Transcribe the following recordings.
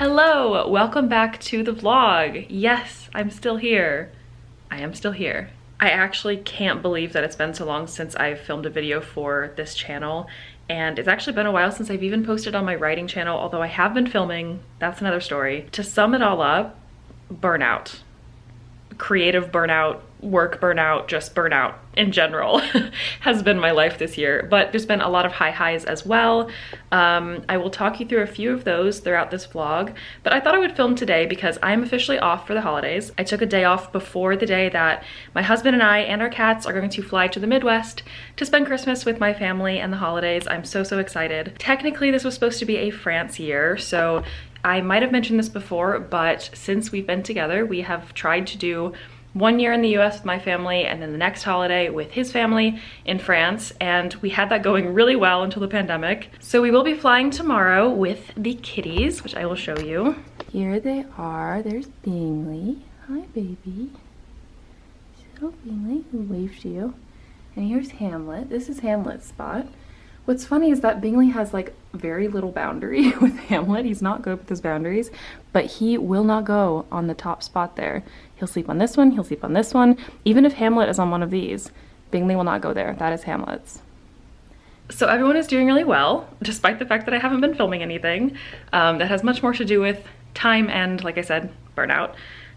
Hello, welcome back to the vlog. Yes, I'm still here. I am still here. I actually can't believe that it's been so long since I've filmed a video for this channel, and it's actually been a while since I've even posted on my writing channel, although I have been filming. That's another story. To sum it all up, burnout. Creative burnout, work burnout, just burnout in general has been my life this year, but there's been a lot of high highs as well. I will talk you through a few of those throughout this vlog, but I thought I would film today because I'm officially off for the holidays. I took a day off before the day that my husband and I and our cats are going to fly to the Midwest to spend Christmas with my family and the holidays. I'm so excited. Technically, this was supposed to be a France year, so I might have mentioned this before, but since we've been together, we have tried to do 1 year in the US with my family and then the next holiday with his family in France, and we had that going really well until the pandemic. So we will be flying tomorrow with the kitties, which I will show you. Here they are. There's Bingley. Hi, baby. So Bingley, who waves to you. And here's Hamlet. This is Hamlet's spot. What's funny is that Bingley has like very little boundary with Hamlet. He's not good with his boundaries, but he will not go on the top spot there. He'll sleep on this one, he'll sleep on this one. Even if Hamlet is on one of these, Bingley will not go there. That is Hamlet's. So everyone is doing really well, despite the fact that I haven't been filming anything. That has much more to do with time and, like I said, burnout.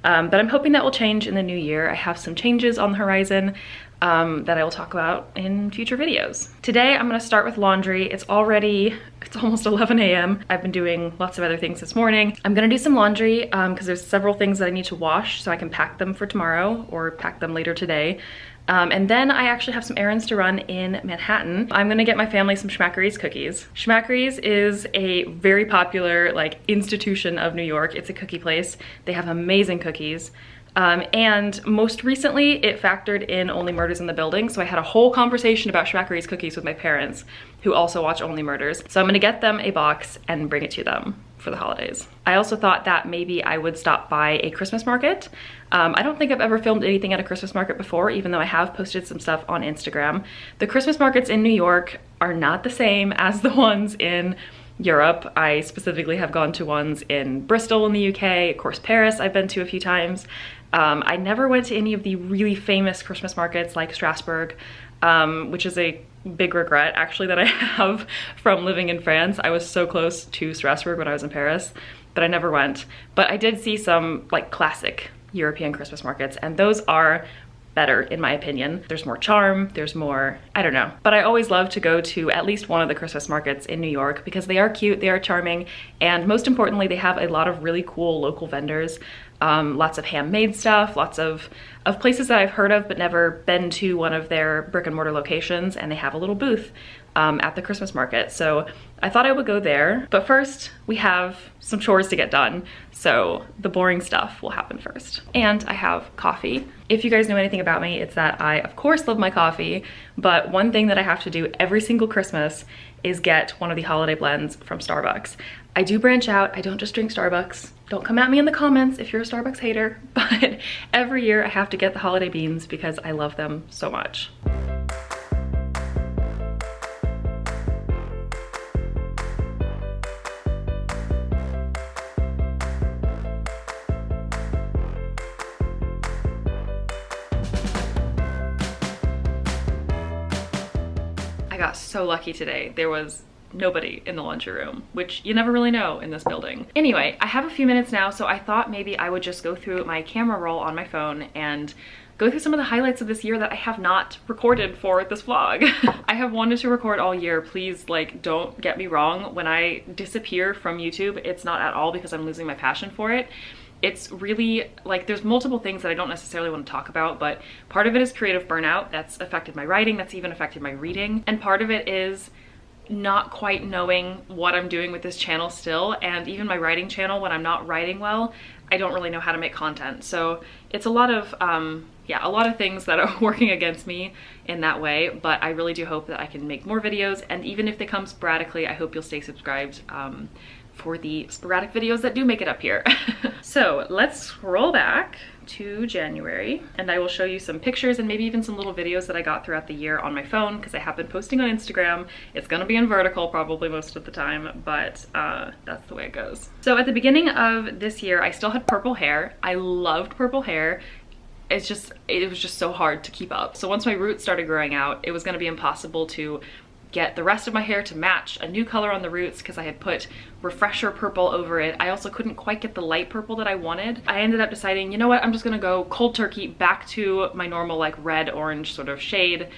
But I'm hoping that will change in the new year. I have some changes on the horizon that I will talk about in future videos. Today I'm gonna start with laundry. It's almost 11 a.m. I've been doing lots of other things this morning. I'm gonna do some laundry because there's several things that I need to wash so I can pack them for tomorrow or pack them later today. And then I actually have some errands to run in Manhattan. I'm gonna get my family some Schmackary's cookies. Schmackary's is a very popular like institution of New York. It's a cookie place. They have amazing cookies. And most recently it factored in Only Murders in the Building. So I had a whole conversation about Schmackary's cookies with my parents who also watch Only Murders. So I'm gonna get them a box and bring it to them for the holidays. I also thought that maybe I would stop by a Christmas market. I don't think I've ever filmed anything at a Christmas market before, even though I have posted some stuff on Instagram. The Christmas markets in New York are not the same as the ones in Europe. I specifically have gone to ones in Bristol in the UK, of course Paris I've been to a few times. I never went to any of the really famous Christmas markets like Strasbourg, which is a big regret actually that I have from living in France. I was so close to Strasbourg when I was in Paris, but I never went. But I did see some like classic European Christmas markets, and those are better in my opinion. There's more charm, there's more, I don't know. But I always love to go to at least one of the Christmas markets in New York because they are cute, they are charming, and most importantly, they have a lot of really cool local vendors. Lots of handmade stuff, lots of places that I've heard of but never been to one of their brick and mortar locations, and they have a little booth at the Christmas market. So I thought I would go there. But first, we have some chores to get done. So the boring stuff will happen first. And I have coffee. If you guys know anything about me, it's that I, of course, love my coffee, but one thing that I have to do every single Christmas is get one of the holiday blends from Starbucks. I do branch out. I don't just drink Starbucks. Don't come at me in the comments if you're a Starbucks hater, but every year I have to get the holiday beans because I love them so much. I got so lucky today. There was nobody in the laundry room, which you never really know in this building. Anyway, I have a few minutes now, so I thought maybe I would just go through my camera roll on my phone and go through some of the highlights of this year that I have not recorded for this vlog. I have wanted to record all year. Please, like, don't get me wrong. When I disappear from YouTube, it's not at all because I'm losing my passion for it. It's really like there's multiple things that I don't necessarily want to talk about, but part of it is creative burnout. That's affected my writing, that's even affected my reading. And part of it is not quite knowing what I'm doing with this channel still, and even my writing channel, when I'm not writing well, I don't really know how to make content. So it's a lot of yeah, a lot of things that are working against me in that way, but I really do hope that I can make more videos, and even if they come sporadically, I hope you'll stay subscribed for the sporadic videos that do make it up here. So let's scroll back to January and I will show you some pictures and maybe even some little videos that I got throughout the year on my phone, because I have been posting on Instagram. It's gonna be in vertical probably most of the time, but that's the way it goes. So at the beginning of this year, I still had purple hair. I loved purple hair. It was just so hard to keep up. So once my roots started growing out, it was gonna be impossible to get the rest of my hair to match a new color on the roots because I had put refresher purple over it. I also couldn't quite get the light purple that I wanted. I ended up deciding, you know what, I'm just gonna go cold turkey back to my normal like red orange sort of shade.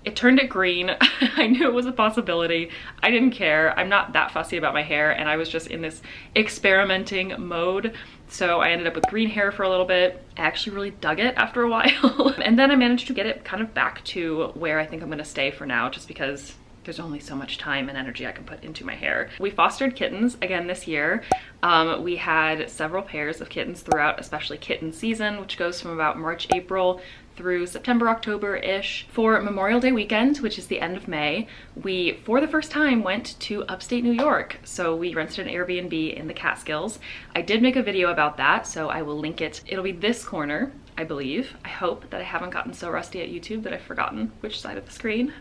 It turned it green. I knew it was a possibility. I didn't care. I'm not that fussy about my hair, and I was just in this experimenting mode. So I ended up with green hair for a little bit. I actually really dug it after a while. And then I managed to get it kind of back to where I think I'm gonna stay for now, just because there's only so much time and energy I can put into my hair. We fostered kittens again this year. We had several pairs of kittens throughout, especially kitten season, which goes from about March, April through September, October-ish. For Memorial Day weekend, which is the end of May, we, for the first time, went to upstate New York. So we rented an Airbnb in the Catskills. I did make a video about that, so I will link it. It'll be this corner, I believe. I hope that I haven't gotten so rusty at YouTube that I've forgotten which side of the screen.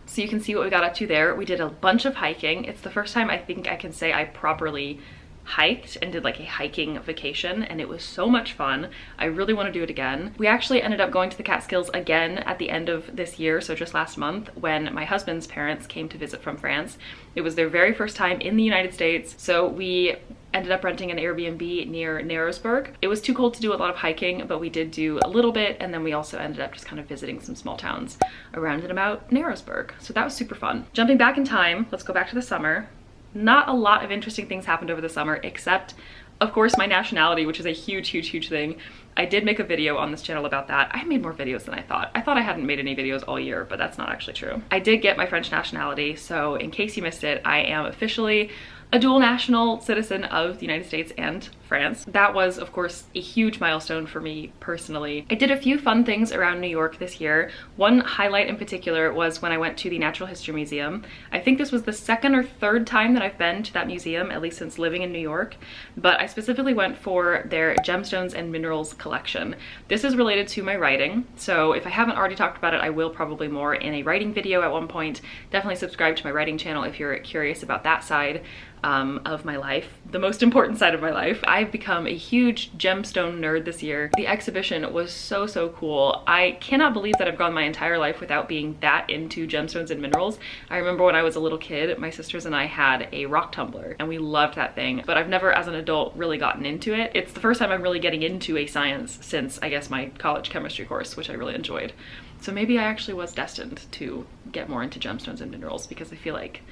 So you can see what we got up to there. We did a bunch of hiking. It's the first time I think I can say I properly hiked and did like a hiking vacation, and it was so much fun. I really want to do it again. We actually ended up going to the Catskills again at the end of this year, so just last month, when my husband's parents came to visit from France. It was their very first time in the United States, so we ended up renting an Airbnb near Narrowsburg. It was too cold to do a lot of hiking, but we did do a little bit, and then we also ended up just kind of visiting some small towns around and about Narrowsburg. So that was super fun. Jumping back in time, let's go back to the summer. Not a lot of interesting things happened over the summer, except, of course, my nationality, which is a huge, huge, huge thing. I did make a video on this channel about that. I made more videos than I thought. I thought I hadn't made any videos all year, but that's not actually true. I did get my French nationality, so in case you missed it, I am officially a dual national citizen of the United States and France. That was, of course, a huge milestone for me personally. I did a few fun things around New York this year. One highlight in particular was when I went to the Natural History Museum. I think this was the second or third time that I've been to that museum, at least since living in New York, but I specifically went for their gemstones and minerals collection. This is related to my writing, so if I haven't already talked about it, I will probably more in a writing video at one point. Definitely subscribe to my writing channel if you're curious about that side of my life, the most important side of my life. I've become a huge gemstone nerd this year. The exhibition was so, so cool. I cannot believe that I've gone my entire life without being that into gemstones and minerals. I remember when I was a little kid, my sisters and I had a rock tumbler and we loved that thing, but I've never as an adult really gotten into it. It's the first time I'm really getting into a science since, I guess, my college chemistry course, which I really enjoyed. So maybe I actually was destined to get more into gemstones and minerals, because I feel like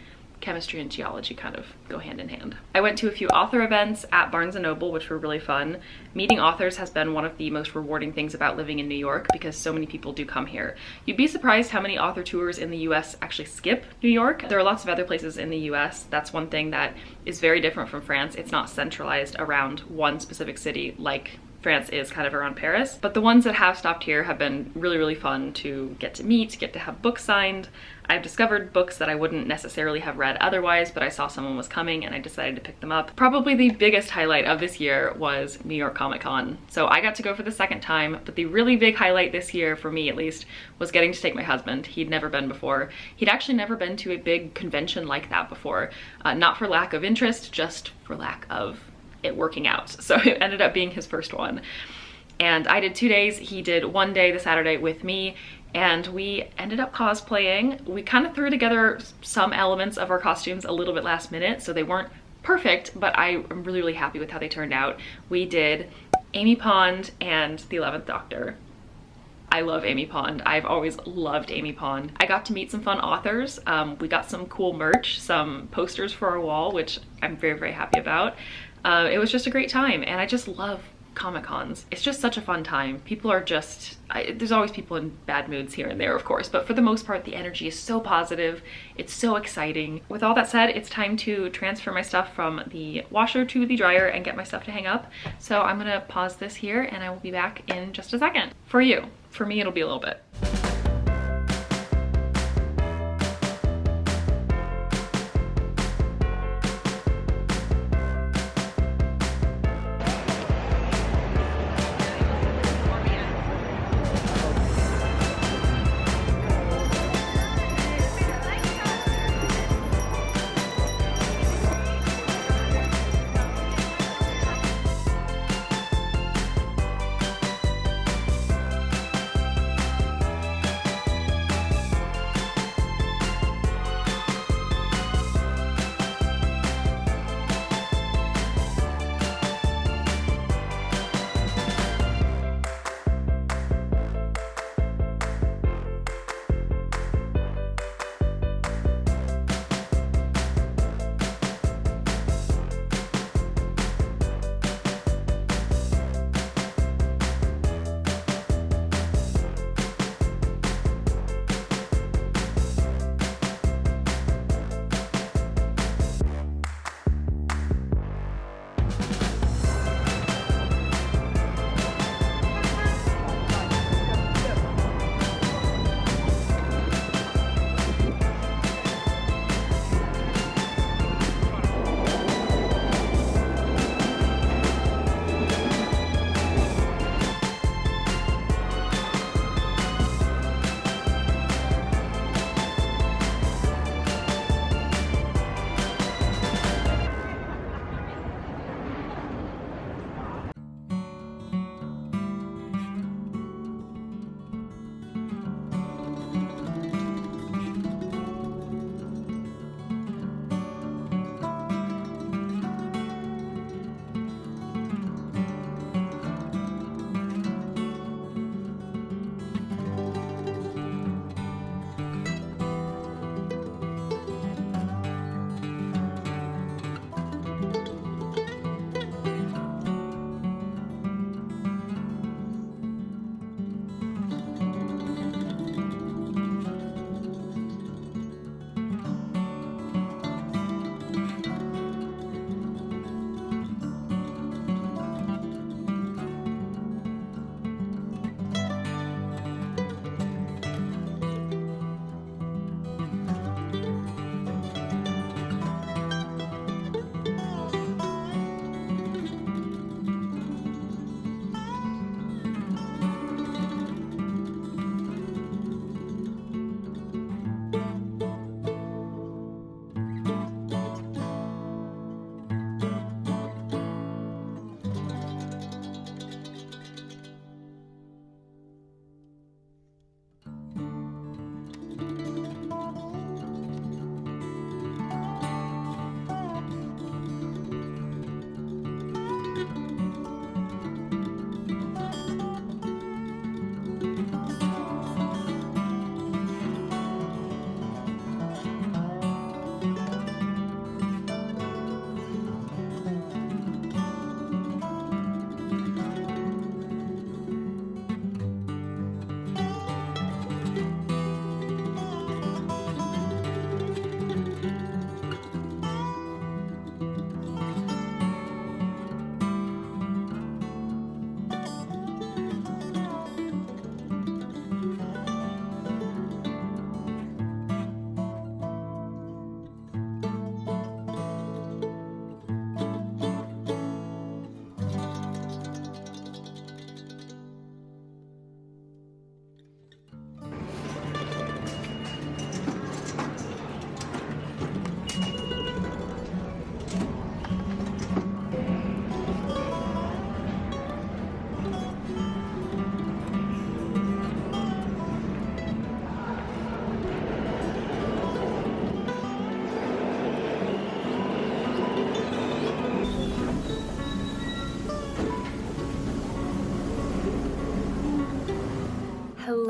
chemistry and geology kind of go hand in hand. I went to a few author events at Barnes & Noble, which were really fun. Meeting authors has been one of the most rewarding things about living in New York, because so many people do come here. You'd be surprised how many author tours in the US actually skip New York. There are lots of other places in the US. That's one thing that is very different from France. It's not centralized around one specific city like France is kind of around Paris, but the ones that have stopped here have been really, really fun to get to meet, get to have books signed. I've discovered books that I wouldn't necessarily have read otherwise, but I saw someone was coming and I decided to pick them up. Probably the biggest highlight of this year was New York Comic Con. So I got to go for the second time, but the really big highlight this year, for me at least, was getting to take my husband. He'd never been before. He'd actually never been to a big convention like that before. Not for lack of interest, just for lack of it working out. So it ended up being his first one. And I did 2 days. He did one day, the Saturday, with me, and we ended up cosplaying. We kind of threw together some elements of our costumes a little bit last minute, so they weren't perfect, but I'm really, really happy with how they turned out. We did Amy Pond and the 11th Doctor. I love Amy Pond. I've always loved Amy Pond. I got to meet some fun authors. We got some cool merch, some posters for our wall, which I'm very, very happy about. It was just a great time, and I just love Comic Cons. It's just such a fun time. People are just, there's always people in bad moods here and there, of course, but for the most part, the energy is so positive. It's so exciting. With all that said, it's time to transfer my stuff from the washer to the dryer and get my stuff to hang up. So I'm gonna pause this here and I will be back in just a second. For you. For me, it'll be a little bit.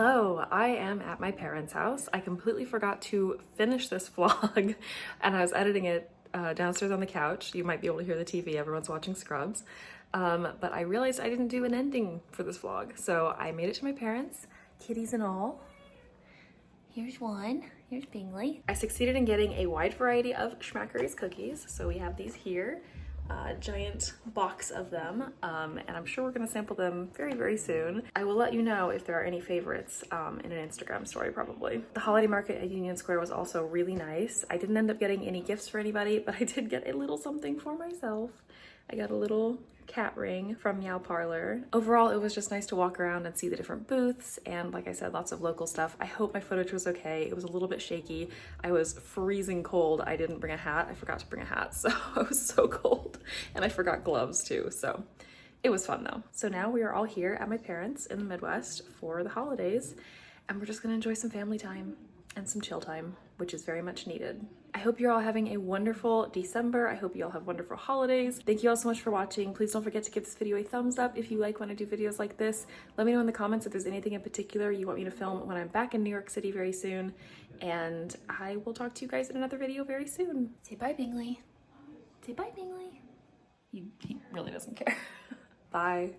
Hello, I am at my parents' house. I completely forgot to finish this vlog and I was editing it downstairs on the couch. You might be able to hear the TV, everyone's watching Scrubs. But I realized I didn't do an ending for this vlog. So I made it to my parents, kitties and all. Here's one, here's Bingley. I succeeded in getting a wide variety of Schmackery's cookies. So we have these here. Giant box of them, and I'm sure we're gonna sample them very, very soon. I will let you know if there are any favorites in an Instagram story probably. The holiday market at Union Square was also really nice. I didn't end up getting any gifts for anybody, but I did get a little something for myself. I got a little cat ring from Meow Parlor. Overall, it was just nice to walk around and see the different booths, and like I said, lots of local stuff. I hope my footage was okay. It was a little bit shaky. I was freezing cold. I didn't bring a hat. I forgot to bring a hat, so I was so cold. And I forgot gloves too, so it was fun though. So now we are all here at my parents' in the Midwest for the holidays, and we're just gonna enjoy some family time and some chill time, which is very much needed. I hope you're all having a wonderful December. I hope you all have wonderful holidays. Thank you all so much for watching. Please don't forget to give this video a thumbs up if you like when I do videos like this. Let me know in the comments if there's anything in particular you want me to film when I'm back in New York City very soon. And I will talk to you guys in another video very soon. Say bye, Bingley. Say bye, Bingley. He really doesn't care. Bye.